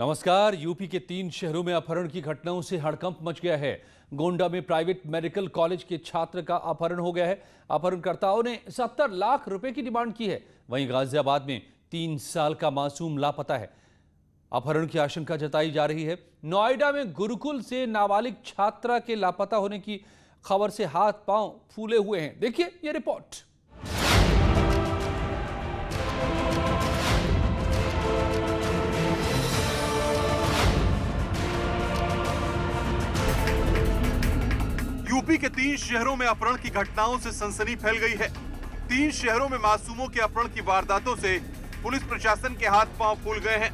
नमस्कार। यूपी के 3 शहरों में अपहरण की घटनाओं से हड़कंप मच गया है। गोंडा में प्राइवेट मेडिकल कॉलेज के छात्र का अपहरण हो गया है। अपहरणकर्ताओं ने 70 लाख रुपए की डिमांड की है। वहीं गाजियाबाद में 3 साल का मासूम लापता है। अपहरण की आशंका जताई जा रही है। नोएडा में गुरुकुल से नाबालिग छात्रा के लापता होने की खबर से हाथ पांव फूले हुए हैं। देखिए ये रिपोर्ट। यूपी के 3 शहरों में अपहरण की घटनाओं से सनसनी फैल गई है। 3 शहरों में मासूमों के अपहरण की वारदातों से पुलिस प्रशासन के हाथ पांव फूल गए हैं।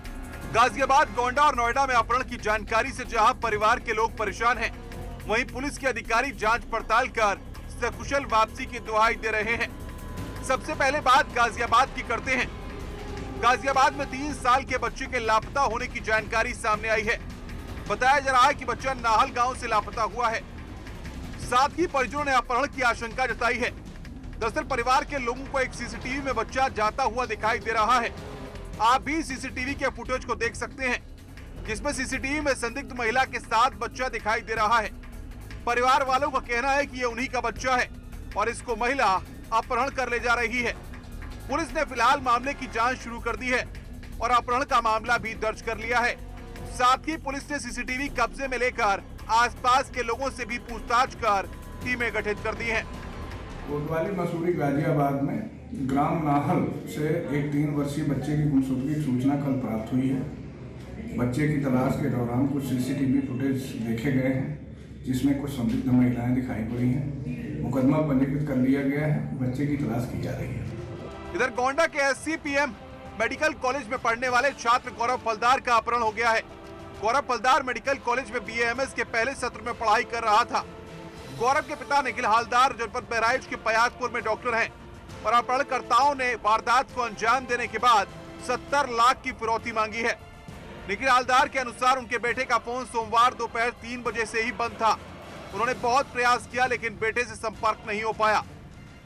गाजियाबाद, गोंडा और नोएडा में अपहरण की जानकारी से जहां परिवार के लोग परेशान हैं, वहीं पुलिस के अधिकारी जांच पड़ताल कर सकुशल वापसी की दुहाई दे रहे हैं। सबसे पहले बात गाजियाबाद की करते हैं। गाजियाबाद में 3 साल के बच्चे के लापता होने की जानकारी सामने आई है। बताया जा रहा है कि बच्चा नाहल गांव से लापता हुआ है। साथ ही परिजनों ने अपहरण की आशंका जताई है। दरअसल परिवार के लोगों को एक सीसीटीवी में बच्चा जाता हुआ दिखाई दे रहा है। आप भी सीसीटीवी के फुटेज को देख सकते हैं, जिसमें सीसीटीवी में संदिग्ध महिला के साथ बच्चा दिखाई दे रहा है। परिवार वालों का कहना है कि ये उन्हीं का बच्चा है और इसको महिला अपहरण कर ले जा रही है। पुलिस ने फिलहाल मामले की जांच शुरू कर दी है और अपहरण का मामला भी दर्ज कर लिया है। साथ ही पुलिस ने सीसीटीवी कब्जे में लेकर आसपास के लोगों से भी पूछताछ कर टीमें गठित कर दी हैं। कोतवाली मसूरी गाजियाबाद में ग्राम नाहल से एक 3 वर्षीय बच्चे की गुमशुदगी की सूचना कल प्राप्त हुई है। बच्चे की तलाश के दौरान कुछ सीसीटीवी फुटेज देखे गए हैं, जिसमें कुछ संदिग्ध महिलाएं दिखाई पड़ी हैं। मुकदमा पंजीकृत कर लिया गया है। बच्चे की तलाश की जा रही है। इधर गोंडा के एससीपीएम मेडिकल कॉलेज में पढ़ने वाले छात्र गौरव फलदार का अपहरण हो गया है। गौरव फलदार मेडिकल कॉलेज में बीएएमएस के पहले सत्र में पढ़ाई कर रहा था। गौरव के पिता निखिल हालदार जनपद बहराइच के पयागपुर में डॉक्टर हैं और अपहरणकर्ताओं ने वारदात को अंजाम देने के बाद 70 लाख की फिरौती मांगी है। निखिल हालदार के अनुसार उनके बेटे का फोन सोमवार दोपहर 3 बजे से ही बंद था। उन्होंने बहुत प्रयास किया लेकिन बेटे से संपर्क नहीं हो पाया।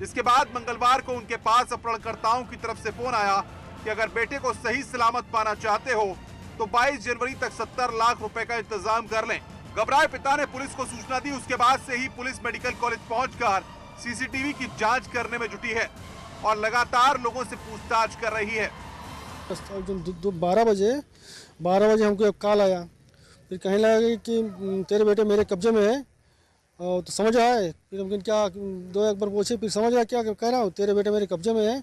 जिसके बाद मंगलवार को उनके पास अपहरणकर्ताओं की तरफ से फोन आया कि अगर बेटे को सही सलामत पाना चाहते हो तो 22 जनवरी तक 70 लाख रुपए का इंतजाम कर लें। घबराए पिता ने पुलिस को सूचना दी। उसके बाद से ही पुलिस मेडिकल कॉलेज पहुंचकर सीसीटीवी की जांच करने में जुटी है और लगातार लोगों से पूछताछ कर रही है। 12 बजे हमको एक कॉल आया, फिर कहने लगा कि तेरे बेटे मेरे कब्जे में है। और तो समझ आए, फिर हम क्या 2 एक बार पूछे, फिर समझ आया क्या कह रहा हूँ, तेरे बेटे मेरे कब्जे में है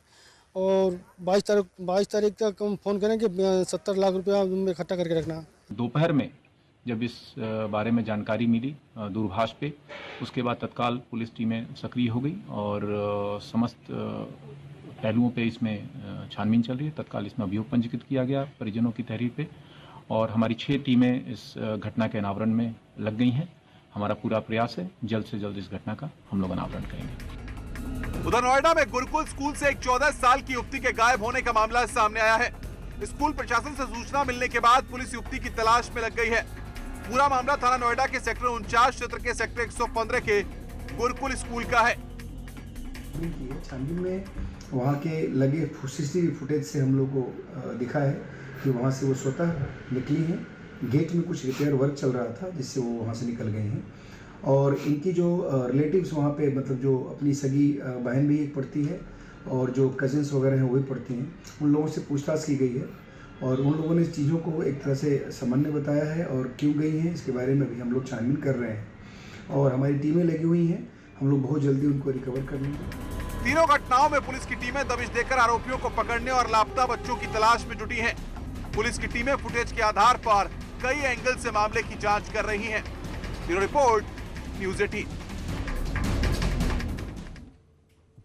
और 22 तारीख तक हम फ़ोन करें कि 70 लाख रुपया इकट्ठा करके रखना। दोपहर में जब इस बारे में जानकारी मिली दूरभाष पे, उसके बाद तत्काल पुलिस टीमें सक्रिय हो गई और समस्त पहलुओं पे इसमें छानबीन चल रही है। तत्काल इसमें अभियोग पंजीकृत किया गया परिजनों की तहरीर पे और हमारी 6 टीमें इस घटना के अनावरण में लग गई हैं। हमारा पूरा प्रयास है जल्द से जल्द इस घटना का हम लोग अनावरण करेंगे। उधर नोएडा में गुरुकुल स्कूल से एक 14 साल की युवती के गायब होने का मामला सामने आया है। स्कूल प्रशासन से सूचना मिलने के बाद पुलिस युवती की तलाश में लग गई है। पूरा मामला थाना नोएडा के सेक्टर 49 क्षेत्र के सेक्टर 115 के गुरुकुल स्कूल का है। छानबीन में वहाँ के लगे सीसीटीवी फुटेज से हम लोग को दिखा है कि वहाँ से वो स्वतः निकली है। गेट में कुछ रिपेयर वर्क चल रहा था जिससे वो वहाँ से निकल गए हैं और इनकी जो रिलेटिव्स वहाँ पे, मतलब जो अपनी सगी बहन भी एक पढ़ती है और जो कजिन्स वगैरह हैं वो भी पढ़ती हैं, उन लोगों से पूछताछ की गई है और उन लोगों ने चीज़ों को एक तरह से सामान्य बताया है और क्यों गई हैं इसके बारे में भी हम लोग छानबीन कर रहे हैं और हमारी टीमें लगी हुई हैं। हम लोग बहुत जल्दी उनको रिकवर कर लेंगे। तीनों घटनाओं में पुलिस की टीमें दबिश देकर आरोपियों को पकड़ने और लापता बच्चों की तलाश में जुटी हैं। पुलिस की टीमें फुटेज के आधार पर कई एंगल से मामले की जांच कर रही हैं। Bureau report, news 18।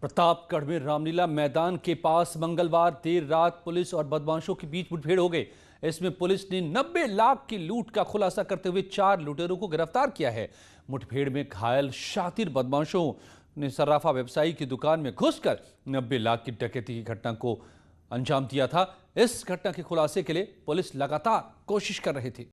प्रतापगढ़ में रामलीला मैदान के पास मंगलवार देर रात पुलिस और बदमाशों के बीच मुठभेड़ हो गई। इसमें पुलिस ने 90 लाख की लूट का खुलासा करते हुए 4 लुटेरों को गिरफ्तार किया है। मुठभेड़ में घायल शातिर बदमाशों ने सर्राफा व्यवसायी की दुकान में घुसकर 90 लाख की डकैती की घटना को अंजाम दिया था। इस घटना के खुलासे के लिए पुलिस लगातार कोशिश कर रही थी।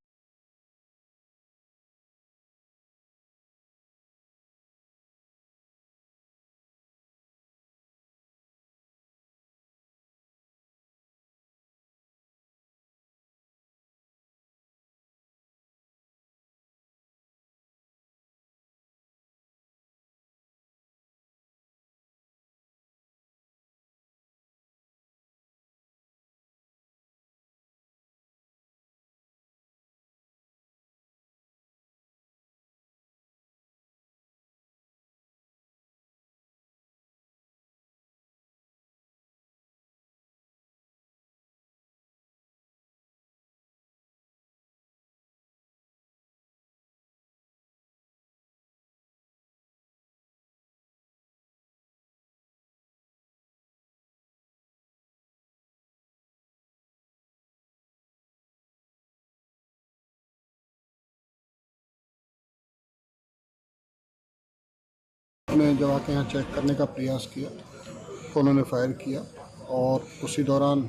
ने जब आके यहाँ चेक करने का प्रयास किया तो उन्होंने फायर किया और उसी दौरान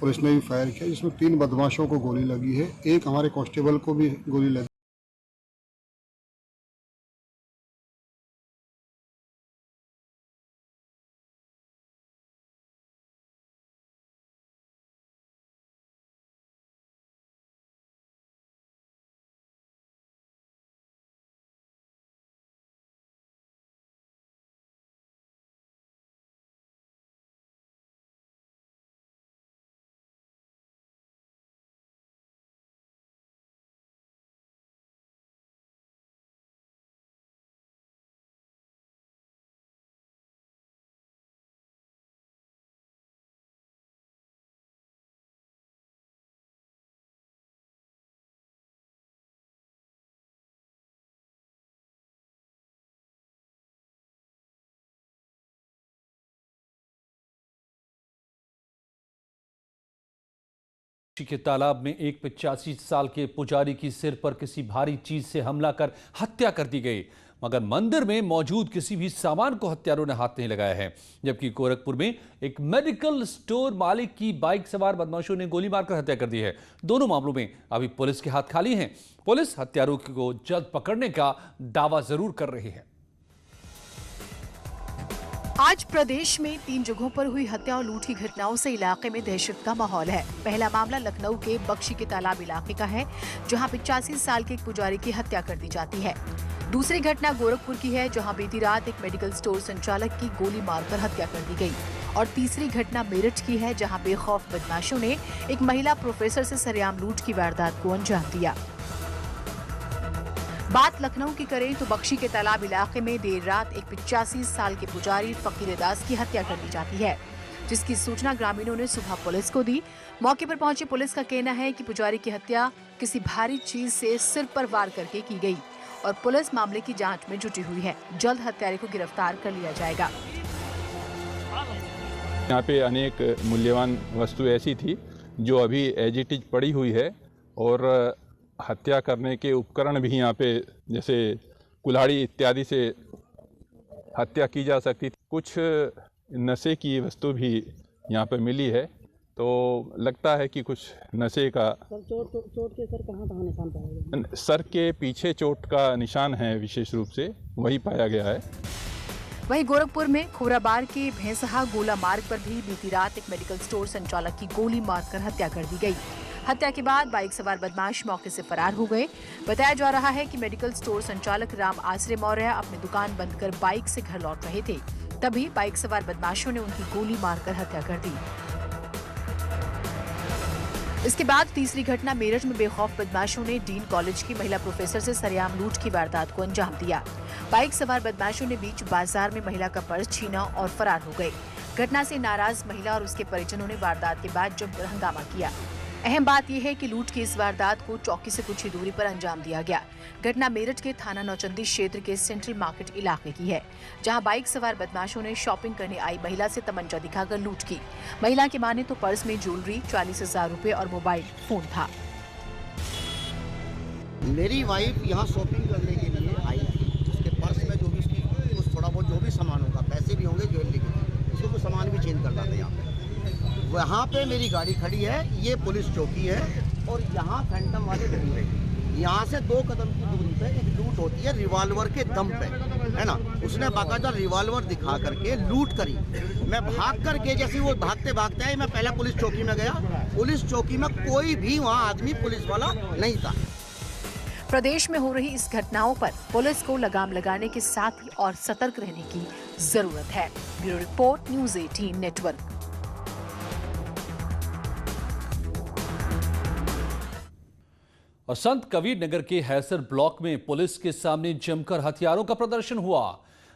पुलिस ने भी फायर किया, जिसमें 3 बदमाशों को गोली लगी है, एक हमारे कांस्टेबल को भी गोली लगी। के तालाब में एक 85 साल के पुजारी की सिर पर किसी भारी चीज से हमला कर हत्या कर दी गई, मगर मंदिर में मौजूद किसी भी सामान को हत्यारों ने हाथ नहीं लगाया है। जबकि गोरखपुर में एक मेडिकल स्टोर मालिक की बाइक सवार बदमाशों ने गोली मारकर हत्या कर दी है। दोनों मामलों में अभी पुलिस के हाथ खाली हैं। पुलिस हत्यारों को जल्द पकड़ने का दावा जरूर कर रही है। आज प्रदेश में 3 जगहों पर हुई हत्या और लूट की घटनाओं से इलाके में दहशत का माहौल है। पहला मामला लखनऊ के बख्शी के तालाब इलाके का है, जहां 85 साल के एक पुजारी की हत्या कर दी जाती है। दूसरी घटना गोरखपुर की है, जहां बीती रात एक मेडिकल स्टोर संचालक की गोली मारकर हत्या कर दी गई। और तीसरी घटना मेरठ की है, जहां बेखौफ बदमाशों ने एक महिला प्रोफेसर से सरेआम लूट की वारदात को अंजाम दिया। बात लखनऊ की करें तो बख्शी के तालाब इलाके में देर रात एक 85 साल के पुजारी फकीर दास की हत्या कर दी जाती है, जिसकी सूचना ग्रामीणों ने सुबह पुलिस को दी। मौके पर पहुंची पुलिस का कहना है कि पुजारी की हत्या किसी भारी चीज से सिर पर वार करके की गई और पुलिस मामले की जांच में जुटी हुई है। जल्द हत्यारे को गिरफ्तार कर लिया जाएगा। यहाँ पे अनेक मूल्यवान वस्तु ऐसी थी जो अभी एज इट इज पड़ी हुई है और हत्या करने के उपकरण भी यहाँ पे जैसे कुल्हाड़ी इत्यादि से हत्या की जा सकती थी। कुछ नशे की वस्तु भी यहाँ पे मिली है, तो लगता है कि कुछ नशे का। चोट के सर कहाँ निशान पाया गया? सर के पीछे चोट का निशान है, विशेष रूप से वही पाया गया है। वहीं गोरखपुर में खोराबार के भैंसहा गोला मार्ग पर भी बीती रात एक मेडिकल स्टोर संचालक की गोली मारकर हत्या कर दी गई। हत्या के बाद बाइक सवार बदमाश मौके से फरार हो गए। बताया जा रहा है कि मेडिकल स्टोर संचालक राम आश्रय मौर्य अपनी दुकान बंद कर बाइक से घर लौट रहे थे, तभी बाइक सवार बदमाशों ने उनकी गोली मारकर हत्या कर दी। इसके बाद तीसरी घटना मेरठ में बेखौफ बदमाशों ने डीन कॉलेज की महिला प्रोफेसर से सरेआम लूट की वारदात को अंजाम दिया। बाइक सवार बदमाशों ने बीच बाजार में महिला का पर्स छीना और फरार हो गए। घटना से नाराज महिला और उसके परिजनों ने वारदात के बाद जमकर हंगामा किया। अहम बात यह है कि लूट की इस वारदात को चौकी से कुछ ही दूरी पर अंजाम दिया गया। घटना मेरठ के थाना नौचंदी क्षेत्र के सेंट्रल मार्केट इलाके की है, जहां बाइक सवार बदमाशों ने शॉपिंग करने आई महिला से तमंचा दिखाकर लूट की। महिला की माने तो पर्स में ज्वेलरी, 40,000 रुपए और मोबाइल फोन था। मेरी वाइफ यहाँ शॉपिंग करने के लिए आई थी, उसके पर्स में जो भी उसकी कुछ थोड़ा बहुत जो भी सामान होगा, पैसे भी होंगे, ज्वेलरी के, उसको कुछ सामान भी चेंज करना था। यहाँ पे वहाँ पे मेरी गाड़ी खड़ी है, ये पुलिस चौकी है और यहाँ फैंटम वाले घूम रहे हैं। यहाँ से 2 कदम की दूरी पे एक लूट होती है रिवॉल्वर के दम पे, है ना। उसने बाकायदा रिवॉल्वर दिखा करके लूट करी। मैं भाग करके, जैसे वो भागते भागते आए, मैं पहले पुलिस चौकी में गया। पुलिस चौकी में कोई भी वहाँ आदमी पुलिस वाला नहीं था। प्रदेश में हो रही इस घटनाओं पर पुलिस को लगाम लगाने के साथ ही और सतर्क रहने की जरूरत है। Bureau report, news 18 network. और संत कबीर नगर के हैसर ब्लॉक में पुलिस के सामने जमकर हथियारों का प्रदर्शन हुआ।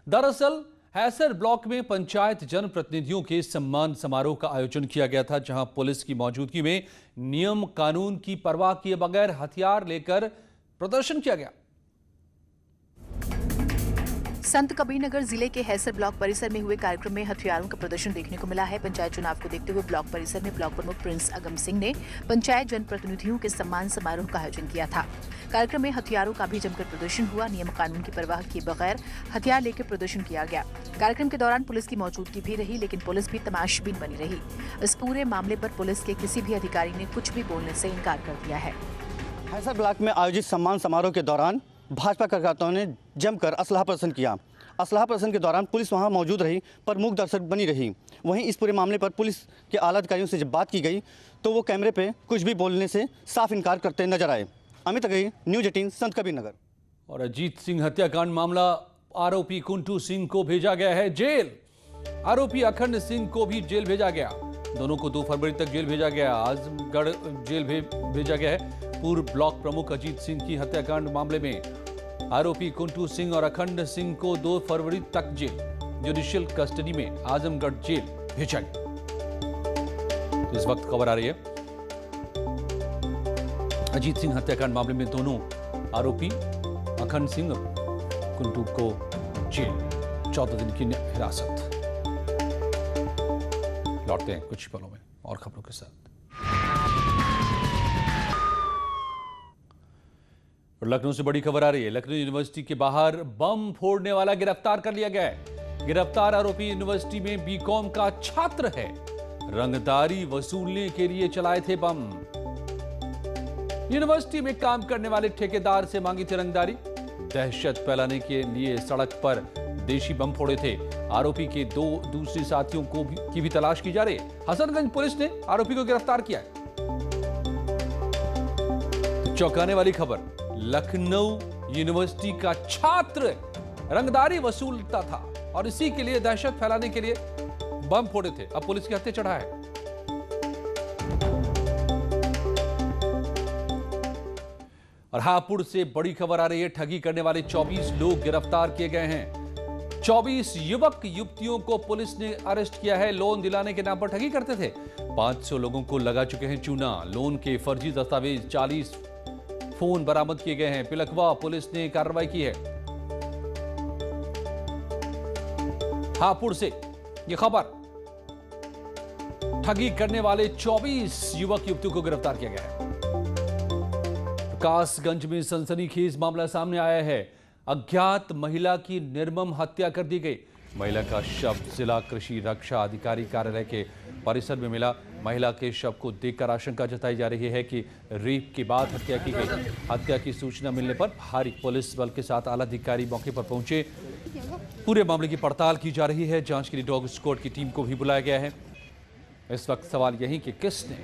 दरअसल हैसर ब्लॉक में पंचायत जनप्रतिनिधियों के सम्मान समारोह का आयोजन किया गया था, जहां पुलिस की मौजूदगी में नियम कानून की परवाह किए बगैर हथियार लेकर प्रदर्शन किया गया। संत कबीरनगर जिले के हैसर ब्लॉक परिसर में हुए कार्यक्रम में हथियारों का प्रदर्शन देखने को मिला है। पंचायत चुनाव को देखते हुए ब्लॉक परिसर में ब्लॉक प्रमुख प्रिंस अगम सिंह ने पंचायत जनप्रतिनिधियों के सम्मान समारोह का आयोजन किया था। कार्यक्रम में हथियारों का भी जमकर प्रदर्शन हुआ। नियम कानून की परवाह किए बगैर हथियार लेकर प्रदर्शन किया गया। कार्यक्रम के दौरान पुलिस की मौजूदगी भी रही, लेकिन पुलिस भी तमाशबीन बनी रही। इस पूरे मामले पर पुलिस के किसी भी अधिकारी ने कुछ भी बोलने से इनकार कर दिया है। हैसर ब्लॉक में आयोजित सम्मान समारोह के दौरान भाजपा कार्यकर्ताओं ने जमकर असलाह प्रदर्शन किया। असलाह प्रदर्शन के दौरान पुलिस वहां मौजूद रही पर मूक दर्शक बनी रही। वहीं इस पूरे मामले पर पुलिस के आला अधिकारियों से जब बात की गई तो वो कैमरे पे कुछ भी बोलने से साफ इनकार करते नजर आए। अमित अगई, न्यूज 18, संत कबीरनगर। और अजीत सिंह हत्याकांड मामला, आरोपी कुंटू सिंह को भेजा गया है जेल। आरोपी अखंड सिंह को भी जेल भेजा गया। दोनों को 2 फरवरी तक जेल भेजा गया। आजमगढ़ जेल भेजा गया है। पूर्व ब्लॉक प्रमुख अजीत सिंह की हत्याकांड मामले में आरोपी कुंटू सिंह और अखंड सिंह को 2 फरवरी तक जेल जुडिशियल कस्टडी में आजमगढ़ जेल भेजा गया। इस वक्त खबर आ रही है अजीत सिंह हत्याकांड मामले में दोनों आरोपी अखंड सिंह और कुंटू को जेल 14 दिन की हिरासत। लौटते हैं कुछ पलों में और खबरों के साथ। और लखनऊ से बड़ी खबर आ रही है। लखनऊ यूनिवर्सिटी के बाहर बम फोड़ने वाला गिरफ्तार कर लिया गया है। गिरफ्तार आरोपी यूनिवर्सिटी में बीकॉम का छात्र है। रंगदारी वसूलने के लिए चलाए थे बम। यूनिवर्सिटी में काम करने वाले ठेकेदार से मांगी थी रंगदारी। दहशत फैलाने के लिए सड़क पर देशी बम फोड़े थे। आरोपी के 2 दूसरे साथियों की भी तलाश की जा रही है। हसनगंज पुलिस ने आरोपी को गिरफ्तार किया है। चौंकाने वाली खबर, लखनऊ यूनिवर्सिटी का छात्र रंगदारी वसूलता था और इसी के लिए दहशत फैलाने के लिए बम फोड़े थे। अब पुलिस के हत्थे चढ़ा है। और हापुड़ से बड़ी खबर आ रही है। ठगी करने वाले 24 लोग गिरफ्तार किए गए हैं। 24 युवक युवतियों को पुलिस ने अरेस्ट किया है। लोन दिलाने के नाम पर ठगी करते थे। 500 लोगों को लगा चुके हैं चूना। लोन के फर्जी दस्तावेज, 40 फोन बरामद किए गए हैं। पिलखवा पुलिस ने कार्रवाई की है। हापुड़ से यह खबर, ठगी करने वाले 24 युवक युवतियों को गिरफ्तार किया गया है। कासगंज में सनसनीखेज मामला सामने आया है। अज्ञात महिला की निर्मम हत्या कर दी गई। महिला का शव जिला कृषि रक्षा अधिकारी कार्यालय के परिसर में मिला। महिला के शव को देखकर आशंका जताई जा रही है कि रेप के बाद हत्या की गई। हत्या की सूचना मिलने पर भारी पुलिस बल के साथ आला अधिकारी मौके पर पहुंचे। पूरे मामले की पड़ताल की जा रही है। जांच के लिए डॉग स्क्वाड की टीम को भी बुलाया गया है। इस वक्त सवाल यही कि किसने,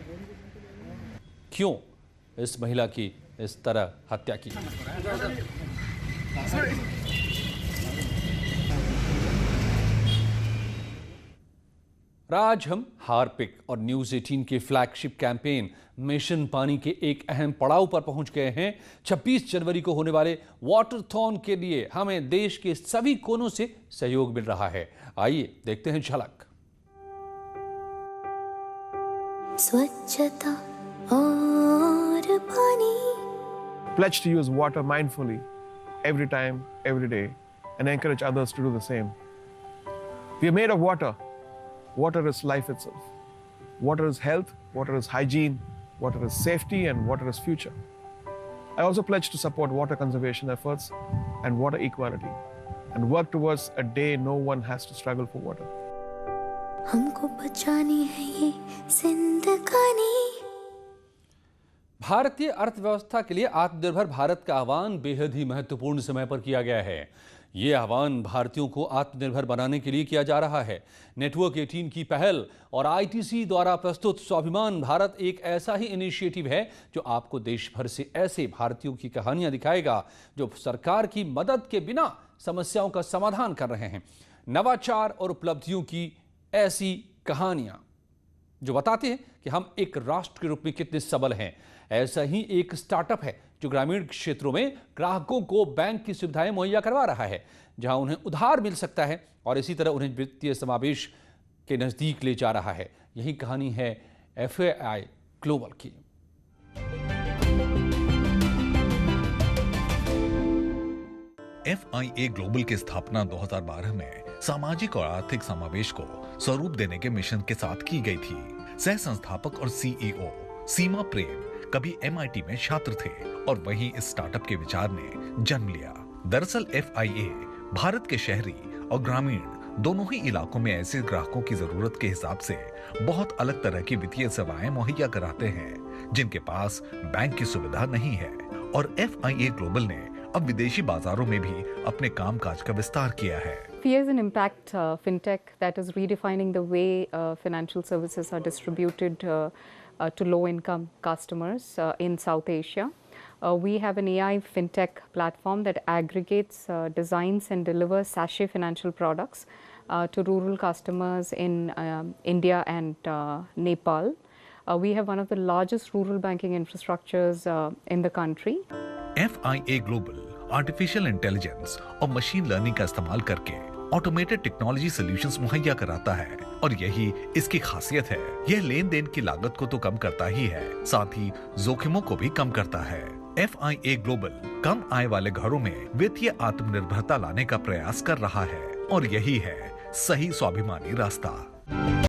क्यों इस महिला की इस तरह हत्या की। आज हम हार्पिक और न्यूज 18 के फ्लैगशिप कैंपेन मिशन पानी के एक अहम पड़ाव पर पहुंच गए हैं। 26 जनवरी को होने वाले वाटरथॉन के लिए हमें देश के सभी कोनों से सहयोग मिल रहा है। आइए देखते हैं झलक। स्वच्छता और पानी। Pledge to use water mindfully every time, every day, and encourage others to do the same. We are made of water. Water is life itself. Water is health, water is hygiene, water is safety, and water is future. I also pledge to support water conservation efforts and water equality and work towards a day no one has to struggle for water. हमको बचानी है ये जिंदगानी। भारतीय अर्थव्यवस्था के लिए आत्मनिर्भर भारत का आह्वान बेहद ही महत्वपूर्ण समय पर किया गया है। ये आह्वान भारतीयों को आत्मनिर्भर बनाने के लिए किया जा रहा है। नेटवर्क 18 की पहल और आईटीसी द्वारा प्रस्तुत स्वाभिमान भारत एक ऐसा ही इनिशिएटिव है जो आपको देश भर से ऐसे भारतीयों की कहानियां दिखाएगा जो सरकार की मदद के बिना समस्याओं का समाधान कर रहे हैं। नवाचार और उपलब्धियों की ऐसी कहानियां जो बताते हैं कि हम एक राष्ट्र के रूप में कितने सबल हैं। ऐसा ही एक स्टार्टअप है जो ग्रामीण क्षेत्रों में ग्राहकों को बैंक की सुविधाएं मुहैया करवा रहा है, जहां उन्हें उधार मिल सकता है और इसी तरह उन्हें वित्तीय समावेश के नजदीक ले जा रहा है। यही कहानी है FAI ग्लोबल की। FIA ग्लोबल की स्थापना 2012 में सामाजिक और आर्थिक समावेश को स्वरूप देने के मिशन के साथ की गई थी। सह संस्थापक और CEO सीमा प्रेम कभी MIT में छात्र थे और वहीं इस स्टार्टअप के विचार ने जन्म लिया। दरअसल FIA भारत के शहरी और ग्रामीण दोनों ही इलाकों में ऐसे ग्राहकों की जरूरत के हिसाब से बहुत अलग तरह की वित्तीय सेवाएं मुहैया कराते हैं जिनके पास बैंक की सुविधा नहीं है। और FIA ग्लोबल ने अब विदेशी बाजारों में भी अपने कामकाज का विस्तार किया है। FIA is an impact fintech that is redefining the way financial services are distributed to low-income customers in South Asia. We have an AI fintech platform that aggregates, designs and delivers sachet financial products to rural customers in India and Nepal. We have one of the largest rural banking infrastructures in the country. FIA global artificial intelligence और machine learning का इस्तेमाल करके automated technology solutions मुहैया कराता है और यही इसकी खासियत है। यह लेन देन की लागत को तो कम करता ही है, साथ ही जोखिमों को भी कम करता है। FIA ग्लोबल कम आय वाले घरों में वित्तीय आत्मनिर्भरता लाने का प्रयास कर रहा है और यही है सही स्वाभिमानी रास्ता।